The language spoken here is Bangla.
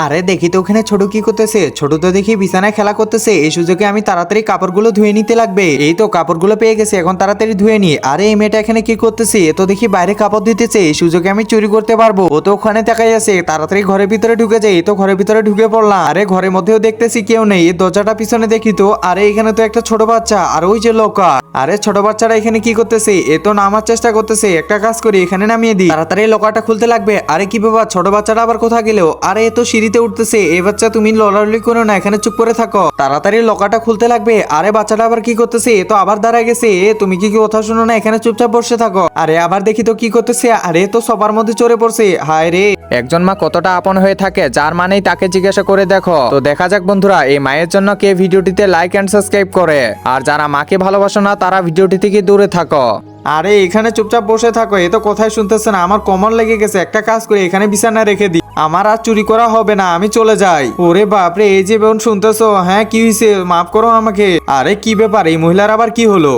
আরে দেখি তো ওখানে ছোট কি করতেছে। ছোট তো দেখি বিছানায় খেলা করতেছে। এই সুযোগে আমি তাড়াতাড়ি কাপড়গুলো ধুয়ে নিতে লাগবে। এই তো কাপড়গুলো পেয়ে গেছে, এখন তাড়াতাড়ি ধুয়ে নি। আরে এই মেয়েটা এখানে কি করতেছে? এ তো দেখি বাইরে কাপড় দিতেছে। এই সুযোগে আমি চুরি করতে পারবো। ও তো ওখানে তাকাই আছে, তাড়াতাড়ি ঘরের ভিতরে ঢুকে যাই। এই তো ঘরের ভিতরে ঢুকে পড়লাম। আরে ঘরের মধ্যেও দেখতেছি কেউ নেই। এই দরজাটা পিছনে দেখি তো, আরে এখানে তো একটা ছোট বাচ্চা আর ওই যে লোকা। আরে ছোট বাচ্চারা এখানে কি করতেছে? এ তো নামার চেষ্টা করতেছে। একটা কাজ করি, এখানে নামিয়ে দিই। তাড়াতাড়ি লোকাটা খুলতে লাগবে। আরে কি বাবা, ছোট বাচ্চাটা আবার কোথা গেল? আরে এ তো সিঁড়িতে উঠতেছে। এ বাচ্চা তুমি লড়ালড়ি করো না, এখানে চুপ করে থাকো। তাড়াতাড়ি লোকাটা খুলতে লাগবে। আরে বাচ্চাটা আবার কি করতেছে? এ তো আবার দাঁড়ায় গেছে। তুমি কি কথা শুনো না? এখানে চুপচাপ বসে থাকো। আরে আবার দেখি তো কি করতেছে। আরে তো সবার মধ্যে চড়ে পড়ছে। হায় রে, একজন মা কতটা আপন হয়ে থাকে, যার মানেই তাকে জিজ্ঞাসা করে দেখো। তো দেখা যাক বন্ধুরা, এই মায়ের জন্য কে ভিডিওটিতে লাইক এন্ড সাবস্ক্রাইব করে। আর যারা মাকে ভালোবাসো না, তারা ভিডিওটি থেকে দূরে থাকো। আরে এখানে চুপচাপ বসে থাকো। এ তো কোথায় শুনতেছে না। আমার কমন লেগে গেছে। একটা কাজ করে এখানে বিছানা রেখে দিই। আমার আর চুরি করা হবে না, আমি চলে যাই। ওরে বাপরে, এই যে বোন শুনতেছো? হ্যাঁ কি হয়েছে? মাফ করো আমাকে। আরে কি ব্যাপার, এই মহিলার আবার কি হলো?